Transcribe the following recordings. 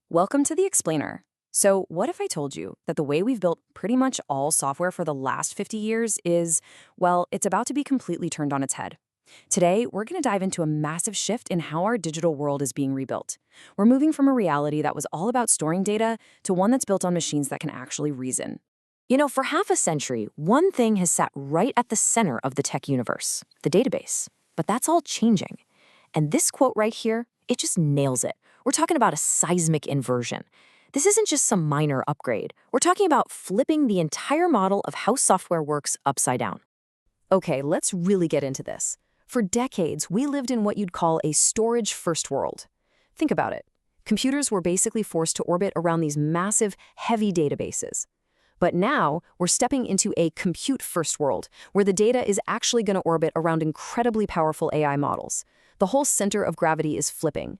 Welcome to the Explainer. So, what if I told you that the way we've built pretty much all software for the last 50 years is, well, it's about to be completely turned on its head? Today, we're going to dive into a massive shift in how our digital world is being rebuilt. We're moving from a reality that was all about storing data to one that's built on machines that can actually reason. For half a century, one thing has sat right at the center of the tech universe, the database. But that's all changing. And this quote right here, it just nails it. We're talking about a seismic inversion. This isn't just some minor upgrade. We're talking about flipping the entire model of how software works upside down. Okay, let's really get into this. For decades, we lived in what you'd call a storage-first world. Think about it. Computers were basically forced to orbit around these massive, heavy databases. But now, we're stepping into a compute-first world, where the data is actually going to orbit around incredibly powerful AI models. The whole center of gravity is flipping.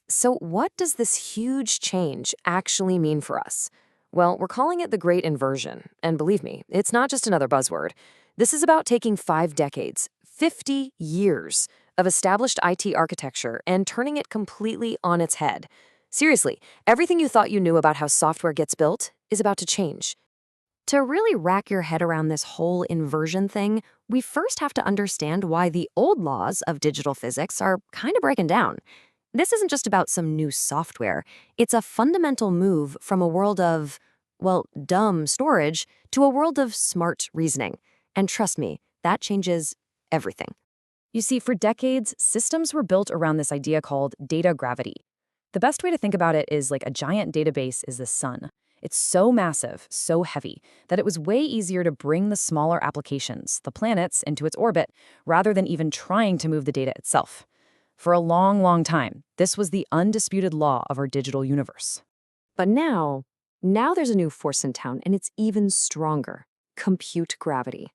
So what does this huge change actually mean for us? Well, we're calling it the Great Inversion. And believe me, it's not just another buzzword. This is about taking 5 decades, 50 years of established IT architecture and turning it completely on its head. Seriously, everything you thought you knew about how software gets built is about to change. To really rack your head around this whole inversion thing, we first have to understand why the old laws of digital physics are kind of breaking down. This isn't just about some new software. It's a fundamental move from a world of, well, dumb storage to a world of smart reasoning. And trust me, that changes everything. You see, for decades, systems were built around this idea called data gravity. The best way to think about it is like a giant database is the sun. It's so massive, so heavy, that it was way easier to bring the smaller applications, the planets, into its orbit, rather than even trying to move the data itself. For a long, long time, this was the undisputed law of our digital universe. But now there's a new force in town, and it's even stronger: compute gravity.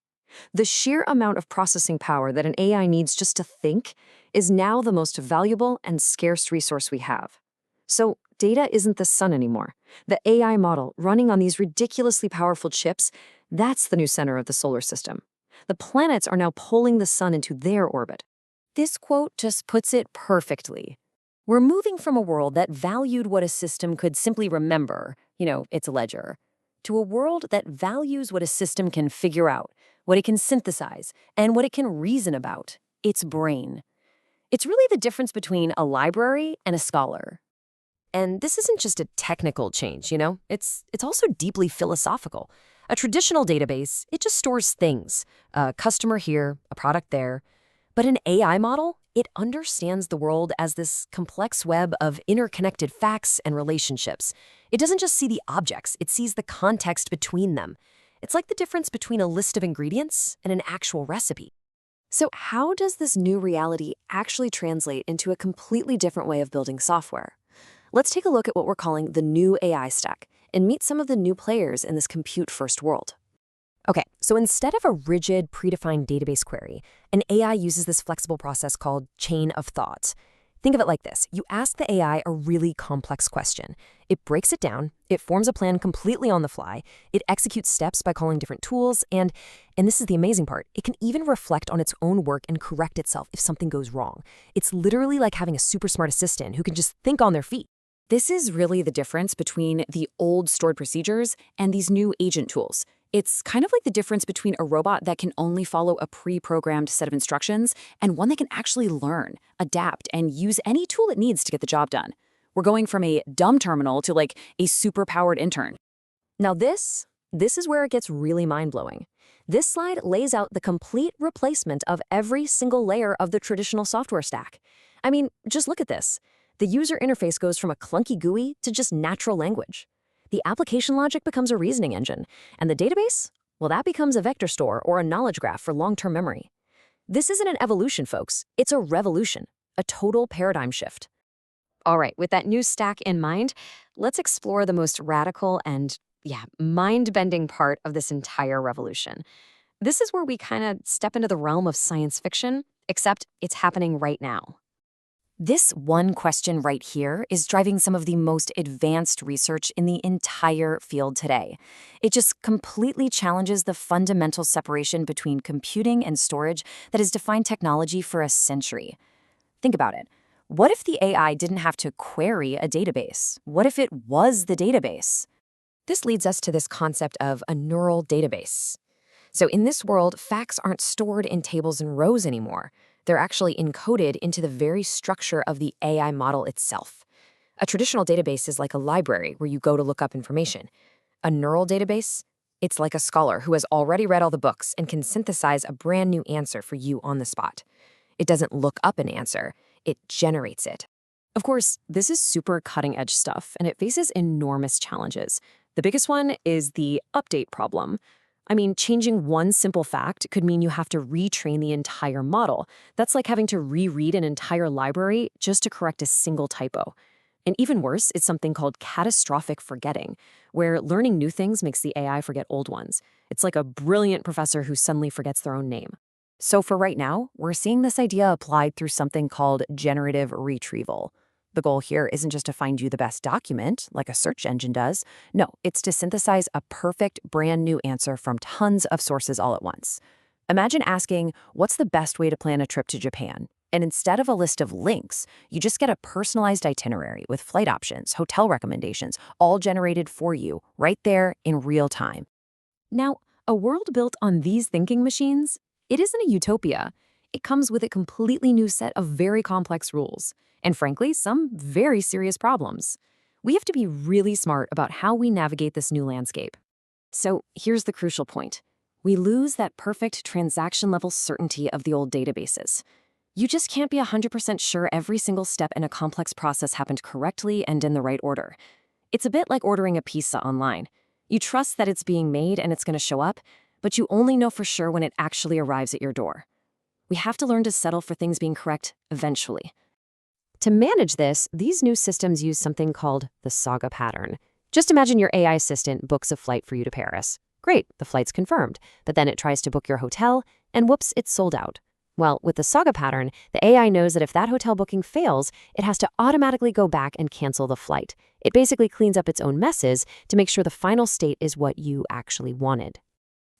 The sheer amount of processing power that an AI needs just to think is now the most valuable and scarce resource we have. So data isn't the sun anymore. The AI model running on these ridiculously powerful chips, that's the new center of the solar system. The planets are now pulling the sun into their orbit. This quote just puts it perfectly. We're moving from a world that valued what a system could simply remember, its ledger, to a world that values what a system can figure out, what it can synthesize, and what it can reason about, its brain. It's really the difference between a library and a scholar. And this isn't just a technical change, It's also deeply philosophical. A traditional database, it just stores things. A customer here, a product there. But an AI model, it understands the world as this complex web of interconnected facts and relationships. It doesn't just see the objects, it sees the context between them. It's like the difference between a list of ingredients and an actual recipe. So how does this new reality actually translate into a completely different way of building software? Let's take a look at what we're calling the new AI stack and meet some of the new players in this compute-first world. Okay, so instead of a rigid, predefined database query, an AI uses this flexible process called chain of thought. Think of it like this. You ask the AI a really complex question. It breaks it down, it forms a plan completely on the fly, it executes steps by calling different tools, and this is the amazing part, it can even reflect on its own work and correct itself if something goes wrong. It's literally like having a super smart assistant who can just think on their feet. This is really the difference between the old stored procedures and these new agent tools. It's kind of like the difference between a robot that can only follow a pre-programmed set of instructions and one that can actually learn, adapt, and use any tool it needs to get the job done. We're going from a dumb terminal to like a super-powered intern. Now this is where it gets really mind-blowing. This slide lays out the complete replacement of every single layer of the traditional software stack. I mean, just look at this. The user interface goes from a clunky GUI to just natural language. The application logic becomes a reasoning engine, and the database, well, that becomes a vector store or a knowledge graph for long-term memory. This isn't an evolution, folks. It's a revolution, a total paradigm shift. All right, with that new stack in mind, let's explore the most radical and, mind-bending part of this entire revolution. This is where we kind of step into the realm of science fiction, except it's happening right now. This one question right here is driving some of the most advanced research in the entire field today. It just completely challenges the fundamental separation between computing and storage that has defined technology for a century. Think about it. What if the AI didn't have to query a database? What if it was the database? This leads us to this concept of a neural database. So in this world, facts aren't stored in tables and rows anymore. They're actually encoded into the very structure of the AI model itself. A traditional database is like a library where you go to look up information. A neural database? It's like a scholar who has already read all the books and can synthesize a brand new answer for you on the spot. It doesn't look up an answer, it generates it. Of course, this is super cutting-edge stuff, and it faces enormous challenges. The biggest one is the update problem. I mean, changing one simple fact could mean you have to retrain the entire model. That's like having to reread an entire library just to correct a single typo. And even worse, it's something called catastrophic forgetting, where learning new things makes the AI forget old ones. It's like a brilliant professor who suddenly forgets their own name. So for right now, we're seeing this idea applied through something called generative retrieval. The goal here isn't just to find you the best document, like a search engine does. No, it's to synthesize a perfect, brand new answer from tons of sources all at once. Imagine asking, what's the best way to plan a trip to Japan? And instead of a list of links, you just get a personalized itinerary with flight options, hotel recommendations, all generated for you right there in real time. Now, a world built on these thinking machines, it isn't a utopia. It comes with a completely new set of very complex rules, and frankly, some very serious problems. We have to be really smart about how we navigate this new landscape. So here's the crucial point. We lose that perfect transaction-level certainty of the old databases. You just can't be 100% sure every single step in a complex process happened correctly and in the right order. It's a bit like ordering a pizza online. You trust that it's being made and it's going to show up, but you only know for sure when it actually arrives at your door. We have to learn to settle for things being correct eventually. To manage this, these new systems use something called the saga pattern. Just imagine your AI assistant books a flight for you to Paris. Great, the flight's confirmed, but then it tries to book your hotel, and whoops, it's sold out. Well, with the saga pattern, the AI knows that if that hotel booking fails, it has to automatically go back and cancel the flight. It basically cleans up its own messes to make sure the final state is what you actually wanted.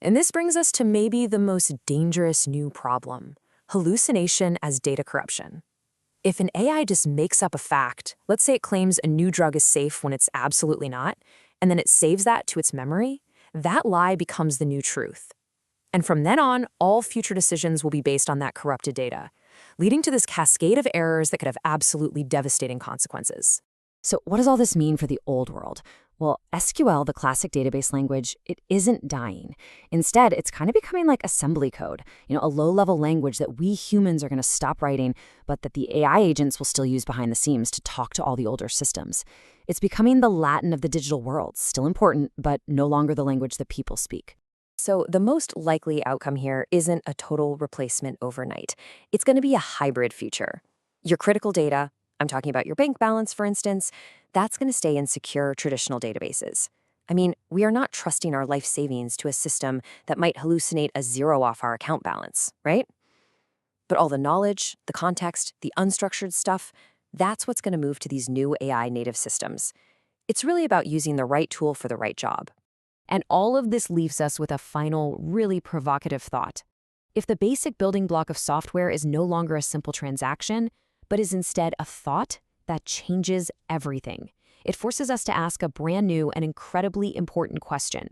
And this brings us to maybe the most dangerous new problem: hallucination as data corruption. If an AI just makes up a fact, let's say it claims a new drug is safe when it's absolutely not, and then it saves that to its memory, that lie becomes the new truth. And from then on, all future decisions will be based on that corrupted data, leading to this cascade of errors that could have absolutely devastating consequences. So what does all this mean for the old world? Well, SQL, the classic database language, it isn't dying. Instead, it's kind of becoming like assembly code, a low-level language that we humans are going to stop writing, but that the AI agents will still use behind the scenes to talk to all the older systems. It's becoming the Latin of the digital world, still important, but no longer the language that people speak. So the most likely outcome here isn't a total replacement overnight. It's going to be a hybrid future. Your critical data, I'm talking about your bank balance, for instance, that's going to stay in secure traditional databases. I mean, we are not trusting our life savings to a system that might hallucinate a zero off our account balance, right? But all the knowledge, the context, the unstructured stuff, that's what's going to move to these new AI native systems. It's really about using the right tool for the right job. And all of this leaves us with a final, really provocative thought. If the basic building block of software is no longer a simple transaction, but is instead a thought, that changes everything. It forces us to ask a brand new and incredibly important question.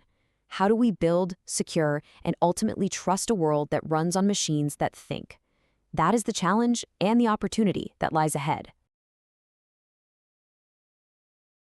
How do we build, secure, and ultimately trust a world that runs on machines that think? That is the challenge and the opportunity that lies ahead.